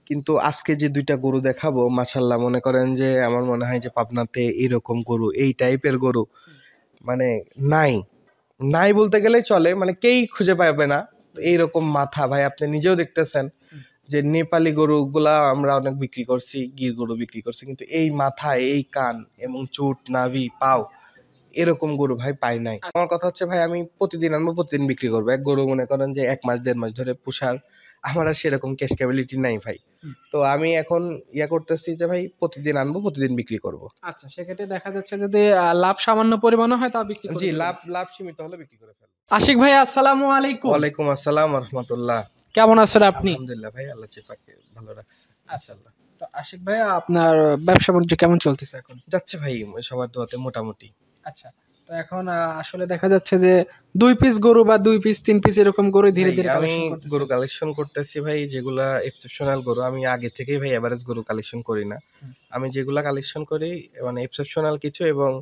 কিন্তু আজকে যে দুইটা গরু দেখাবো মাশাআল্লাহ, মনে করেন যে আমার মনে হয় যে পাবনাতে এরকম গরু, এই টাইপের গরু মানে নাই নাই বলতে গেলেই চলে, মানে কেই খুঁজে পাবে না। তো এইরকম মাথা ভাই আপনি নিজেও দেখতেছেন যে নেপালি গরুগুলা আমরা অনেক বিক্রি করছি, গির গরু বিক্রি করছি, কিন্তু এই মাথা, এই কান এবং চুট, নাভি, পাও এরকম গরু ভাই পাই নাই। আমার কথা হচ্ছে ভাই আমি প্রতিদিন আনবো, প্রতিদিন বিক্রি করবো। এক গরু মনে করেন যে 1 মাস 1.5 মাস ধরে পোষার আমার আর সেরকম ক্যাশ ক্যাপাবিলিটি নাই ভাই। তো আমি এখন করতেছি যে ভাই প্রতিদিন আনবো, প্রতিদিন বিক্রি করব। আচ্ছা, সেক্ষেত্রে দেখা যাচ্ছে যদি লাভ সামান্য পরিমাণে হয় তা বিক্রি করবেন। জি, লাভ সীমিত হলে বিক্রি করে ফেলবো। আশিক ভাই আসসালামু আলাইকুম। ওয়ালাইকুম আসসালাম ওয়া রাহমাতুল্লাহ। কেমন আছেন আপনি? আলহামদুলিল্লাহ ভাই, আল্লাহ পাকে ভালো রাখছে ইনশাআল্লাহ। তো আশিক ভাই আপনার ব্যবসা বাণিজ্য কেমন চলতেছে এখন? যাচ্ছে ভাই সবার দোয়াতে মোটামুটি। আচ্ছা, তো এখন আসলে দেখা যাচ্ছে যে 2 পিস গরু বা 2 পিস 3 পিস এরকম গরু ধীরে ধীরে আমি কালেকশন করতেছি। গরু কালেকশন করতেছি ভাই, যেগুলা এক্সেপশনাল গরু। আমি আগে থেকেই ভাই এভারেজ গরু কালেকশন করি না। আমি যেগুলা কালেকশন করি মানে এক্সেপশনাল কিছু, এবং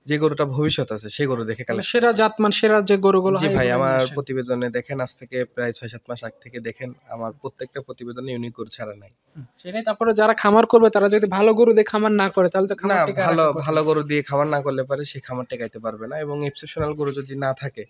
যে গরুটা ভবিষ্যৎ আছে সেই গরু দেখে কালেকশন। সেরা জাতমান সেরা যে গরুগুলো জি হয় ভাই, এগুলো আমার নিয়ে আসেন। প্রতিবেদনে দেখেন, আজ থেকে প্রায় 6-7 মাস আগ থেকে দেখেন, আমার প্রত্যেকটা প্রতিবেদনে ইউনিক গরু ছাড়া নাই। সেটাই, তারপরে যারা খামার করবে তারা যদি ভালো গরু দিয়ে খামার না করে তাহলে তো না, খামার টিকে ভালো গরু দিয়ে খামার না করলে পারে সেই খামার টেকাইতে পারবে না, এবং এক্সেপশনাল গরু যদি না থাকে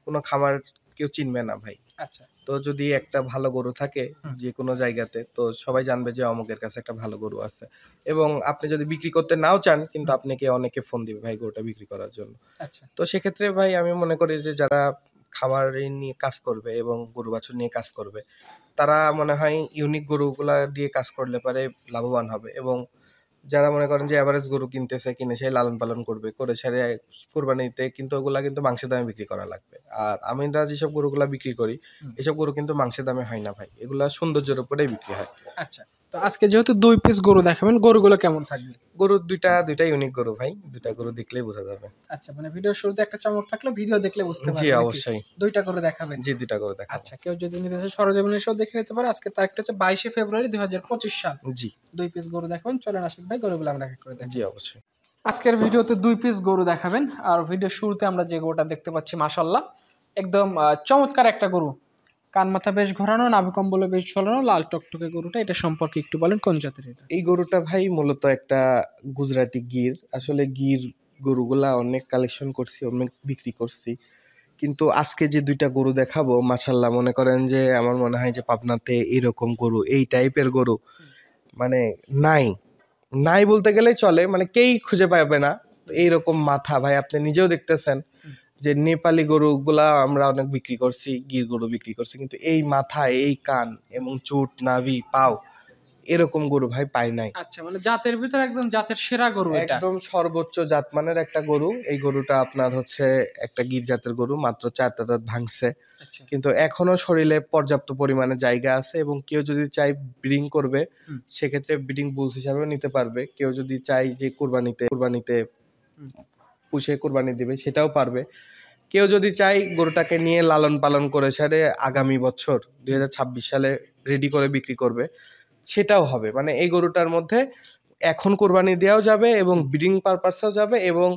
কোনো খামার কেউ চিনবে না ভাই। আচ্ছা, তো যদি একটা ভালো গরু থাকে যে কোনো জায়গাতে, তো সবাই জানবে যে অমুকের কাছে একটা ভালো গরু আছে। এবং আপনি যদি বিক্রি করতে নাও চান, কিন্তু আপনাকে অনেকে ফোন দিবে ভাই গরুটা বিক্রি করার জন্য। আচ্ছা, তো সেক্ষেত্রে ভাই আমি মনে করি যে যারা খামার নিয়ে কাজ করবে এবং গরু বাছুর নিয়ে কাজ করবে, তারা মনে হয় ইউনিক গরুগুলা দিয়ে কাজ করলে পারে লাভবান হবে। এবং যারা মনে করেন যে এভারেজ গরু কিনে সেই লালন পালন করবে, করে সেরে কুরবানিতে কিন্তু ওগুলা কিন্তু মাংসের দামে বিক্রি করা লাগবে। আর আমরা যেসব গরুগুলা বিক্রি করি, এসব গরু কিন্তু মাংসের দামে হয় না ভাই, এগুলা সৌন্দর্যের উপরেই বিক্রি হয়। আচ্ছা। তো আজকে যেহেতু 2 পিস গরু দেখাবেন, গরুগুলো কেমন থাকবে? গরু দুইটা ইউনিক গরু ভাই, দুইটা গরু দেখলেই বোঝা যাবে। আচ্ছা, মানে ভিডিওর শুরুতে একটা চমক থাকলে ভিডিও দেখলে বুঝতে পারবেন। জি নাকি? অবশ্যই। 2টা করে দেখাবেন। জি, দুইটা গরু দেখাবো। আচ্ছা, কেউ যদি নিতে চায় সরজমিনে এসেও দেখে নিতে পারে। আজকে তারিখটা হচ্ছে 22শে ফেব্রুয়ারি 2025 সাল। জি 2 পিস গরু দেখাবেন। চলেন আশিক ভাই গরুগুলো আমরা এক এক করে জি দেখাই। অবশ্যই। আজকের ভিডিওতে 2 পিস গরু দেখাবেন। আর ভিডিওর শুরুতে আমরা যে গরুটা দেখতে পাচ্ছি মাশাআল্লাহ একদম চমৎকার একটা গরু। কান মাথা বেশ ঘোরানো, নাভি কম্বলে বেশ ঝোলানো, লাল টকটকে গরুটা। এটা সম্পর্কে একটু বলেন, কোন জাতের এটা? এই গরুটা ভাই মূলত একটা গুজরাটি গির। আসলে গির গরুগুলা অনেক কালেকশন করছি, অনেক বিক্রি করছি, কিন্তু আজকে যে দুইটা গরু দেখাবো মাশাআল্লাহ, মনে করেন যে আমার মনে হয় যে পাবনাতে এরকম গরু, এই টাইপের গরু মানে নাই নাই বলতে গেলেই চলে, মানে কেই খুঁজে পাবে না। তো এইরকম মাথা ভাই আপনি নিজেও দেখতেছেন যে নেপালি গরুগুলা আমরা অনেক বিক্রি করছি, গির গরু বিক্রি করছি, কিন্তু এই মাথা, এই কান এবং চুট, নাভি, পাও এরকম গরু ভাই পাই নাই। আচ্ছা, মানে জাতের ভিতর একদম জাতের সেরা গরু এটা। একদম সর্বোচ্চ জাতমানের একটা গরু। এই গরুটা আপনার হচ্ছে একটা গির জাতের গরু, মাত্র 4টা দাঁত ভাঙছে, আচ্ছা, কিন্তু এখনো শরীরে পর্যাপ্ত পরিমাণে জায়গা আছে। এবং কেউ যদি চাই ব্রিডিং করবে, সেক্ষেত্রে ব্রিডিং বুলস হিসাবেও নিতে পারবে। কেউ যদি চাই যে কুরবানিতে পুষে কুরবানি দিবে, সেটাও পারবে। কেউ যদি চাই গরুটাকে নিয়ে লালন পালন করে সেরে আগামী বছর 2026 সালে রেডি করে বিক্রি করবে, সেটাও হবে। মানে এই গরুটার মধ্যে এখন কোরবানি দেওয়াও যাবে এবং ব্রিডিং পারপাসেও যাবে, এবং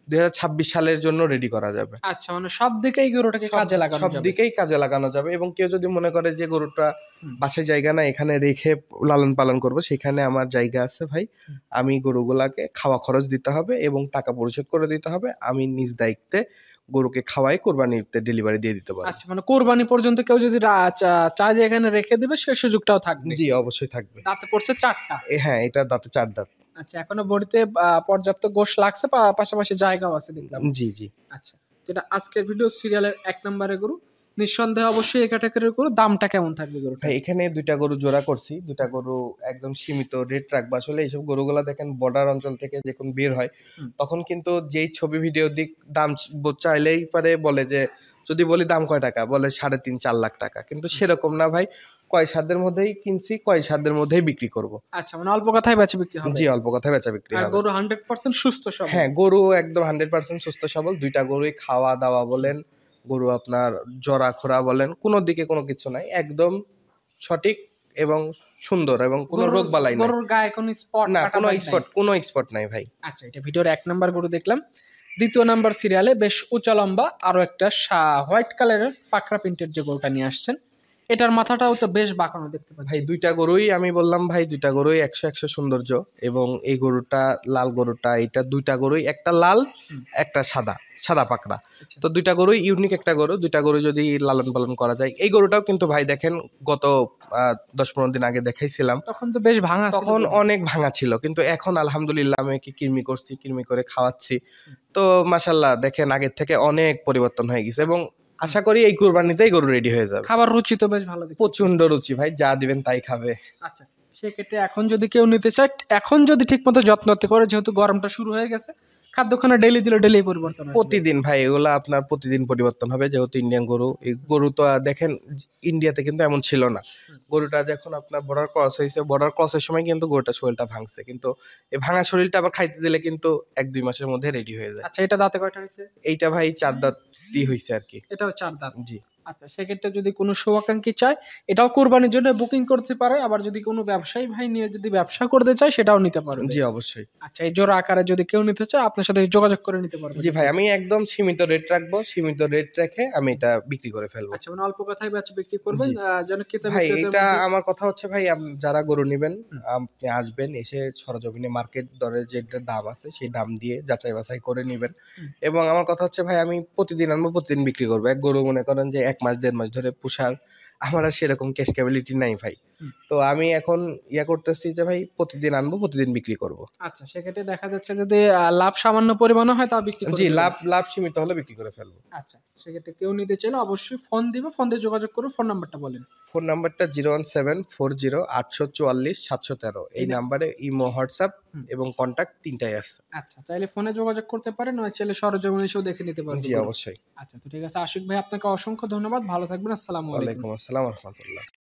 2026 সালের জন্য রেডি করা যাবে। আচ্ছা, মানে সব দিকেই গরুটাকে কাজে লাগানো সব যাবে। দিকেই কাজে লাগানো যাবে। এবং কেউ যদি মনে করে যে গরুটা বাসায় জায়গা না, এখানে রেখে লালন পালন করবো, সেখানে আমার জায়গা আছে ভাই। আমি গরুগুলাকে খাওয়া খরচ দিতে হবে এবং টাকা পরিশোধ করে দিতে হবে। আমি নিজ দায়িত্বে গরুকে খাওয়াই কোরবানিতে ডেলিভারি দিয়ে দিতে পারবো। আচ্ছা, মানে কোরবানি পর্যন্ত কেউ যদি চায় যে এখানে রেখে দিবে সেই সুযোগটাও থাকবে। জি অবশ্যই থাকবে। দাঁতে পড়ছে 4টা। হ্যাঁ, এটা দাঁতে 4 দাঁত। আচ্ছা, এখনো বডিতে পর্যাপ্ত গোশ লাগছে, পাশাপাশি জায়গাও আছে দেখলাম। জি জি। আচ্ছা, যেটা আজকের ভিডিও সিরিয়ালের 1 নম্বরের গরু, নিঃসন্দেহে অবশ্যই এই ক্যাটাগরির গরু। দামটা কেমন থাকবে গরুটা? ভাই এখানে দুইটা গরু জোড়া করছি, দুইটা গরু একদম সীমিত রেট রাখবো। আসলে এইসব গরুগুলা দেখেন বর্ডার অঞ্চল থেকে যখন বের হয়, তখন কিন্তু যেই ছবি ভিডিও দিক দাম চাইলেই পারে বলে যে, যদি বলি দাম কয় টাকা, বলে 3.5-4 লাখ টাকা। কিন্তু সেরকম না ভাই, কয় সাধ্যের মধ্যেই কিনছি, কয় সাধ্যের মধ্যেই বিক্রি করব। আচ্ছা, মানে অল্প কথায় বেচা বিক্রি হবে। জি, অল্প কথায় বেচা বিক্রি আর হবে। গরু 100% সুস্থ সবল। হ্যাঁ, গরু একদম 100% সুস্থ সবল। দুইটা গরুই খাওয়া দাওয়া বলেন, গরু আপনার জরা খোরা বলেন, কোনো দিকে কোনো কিছু নাই, একদম সঠিক এবং সুন্দর, এবং কোনো রোগ বালাই নাই। গরুর গায়ে কোনো স্পট না, কোনো স্পট নাই ভাই। আচ্ছা, এটা ভিডিওর 1 নাম্বার গরু দেখলাম। 2য় নাম্বার সিরিয়ালে বেশ উঁচা লম্বা আরো একটা হোয়াইট কালারের পাকড়া প্রিন্টের যে গরুটা নিয়ে আসছেন, এটার মাথাটাও তো বেশ বাঁকানো দেখতে পাচ্ছি। ভাই দুইটা গরুই আমি বললাম ভাই, দুইটা গরুই 100 সৌন্দর্য। এবং এই গরুটা লাল গরুটা, এটা দুইটা গরুই, একটা লাল একটা সাদা, সাদা পাকড়া। তো দুইটা গরুই ইউনিক একটা গরু। দুইটা গরু যদি লালন পালন করা যায়। এই গরুটাও কিন্তু ভাই দেখেন গত 10-15 দিন আগে দেখাইছিলাম, তখন তো বেশ ভাঙা ছিল তখন গরু। অনেক ভাঙা ছিল, কিন্তু এখন আলহামদুলিল্লাহ আমি একে কৃমি করছি, কৃমি করে খাওয়াচ্ছি। তো মাশাল্লাহ দেখেন আগের থেকে অনেক পরিবর্তন হয়ে গেছে। এবং আশা করি এই কুরবানিতেই গরু রেডি হয়ে যাবে। খাবার রুচি তো বেশ ভালো দেখতে। প্রচন্ড রুচি ভাই, যা দিবেন তাই খাবে। আচ্ছা, সেক্ষেত্রে এখন যদি কেউ নিতে চায়, এখন যদি ঠিক মতো যত্ন করে, যেহেতু গরমটা শুরু হয়ে গেছে, খাদ্যখানা ডেইলি দিলে ডেইলি পরিবর্তন হবে। প্রতিদিন ভাই এগুলা আপনার প্রতিদিন পরিবর্তন হবে, যেহেতু ইন্ডিয়ান গরু। এই গরু তো দেখেন ইন্ডিয়াতে কিন্তু এমন ছিল না। গরুটা যখন আপনার বর্ডার ক্রস হয়েছে, বর্ডার ক্রসের সময় কিন্তু গরুটা শরীরটা ভাঙছে, কিন্তু এই ভাঙা শরীরটা আবার খাইতে দিলে কিন্তু 1-2 মাসের মধ্যে রেডি হয়ে যায়। আচ্ছা, এটা দাঁতে কয়টা হয়েছে? এইটা ভাই 4 দাঁতই হয়েছে আর কি। এটাও 4 দাঁত। জি। আচ্ছা, সেক্ষেত্রে যদি কোনো শুভাকাঙ্ক্ষী চায়, এটাও কোরবানির জন্য বুকিং করতে পারে। আবার যদি কোনো ব্যবসায়ী ভাই নিয়ে যদি ব্যবসা করতে চায়, সেটাও নিতে পারবে। জি অবশ্যই। আচ্ছা, এই জোড়া আকারে যদি কেউ নিতে চায়, আপনার সাথে যোগাযোগ করে নিতে পারবে। জি ভাই, আমি একদম সীমিত রেট রাখবো, সীমিত রেট রেখে আমি এটা বিক্রি করে ফেলবো। আচ্ছা, মানে অল্প কথায় বাচ্চা বিক্রি করবেন, জি। যেন ক্রেতা ভাই বিক্রেতার এটা মধ্যে- আমার কথা হচ্ছে ভাই, যারা গরু নেবেন আপনি আসবেন, এসে সরজমিনে মার্কেট দরে যে দাম আছে সেই দাম দিয়ে যাচাই বাছাই করে নেবেন। এবং আমার কথা হচ্ছে ভাই, আমি প্রতিদিন আনবো, প্রতিদিন বিক্রি করবো। এক গরু মনে করেন যে 1 মাস 1.5 মাস ধরে পুষার আমার আর সেরকম ক্যাশ ক্যাপাবিলিটি নাই ভাই। তো আমি এখন করতেছি যে ভাই প্রতিদিন আনবো, প্রতিদিন বিক্রি করব। আচ্ছা, সেক্ষেত্রে দেখা যাচ্ছে যদি লাভ সামান্য পরিমাণে হয়, তা বিক্রি করে জি, দেবেন। লাভ সীমিত হলে বিক্রি করে ফেলবো। আচ্ছা, সেক্ষেত্রে কেউ নিতে চাইলে অবশ্যই ফোন দিবে, ফোন দিয়ে যোগাযোগ করবে। ফোন নাম্বারটা বলেন। ফোন নাম্বারটা 01740 844 713। এই নাম্বারে ইমো, হোয়াটসঅ্যাপ এবং কন্ট্যাক্ট তিনটাই আছে। আচ্ছা, চাইলে ফোনে যোগাযোগ করতে পারেন, নয় চাইলে সরজমিনে এসেও দেখে নিতে পারবেন। জি অবশ্যই। আচ্ছা, তো ঠিক আছে আশিক ভাই, আপনাকে অসংখ্য ধন্যবাদ। ভালো থাকবেন। আসসালামু আলাইকুম। ওয়ালাইকুম আসসালাম ওয়া রাহমাতুল্লাহ।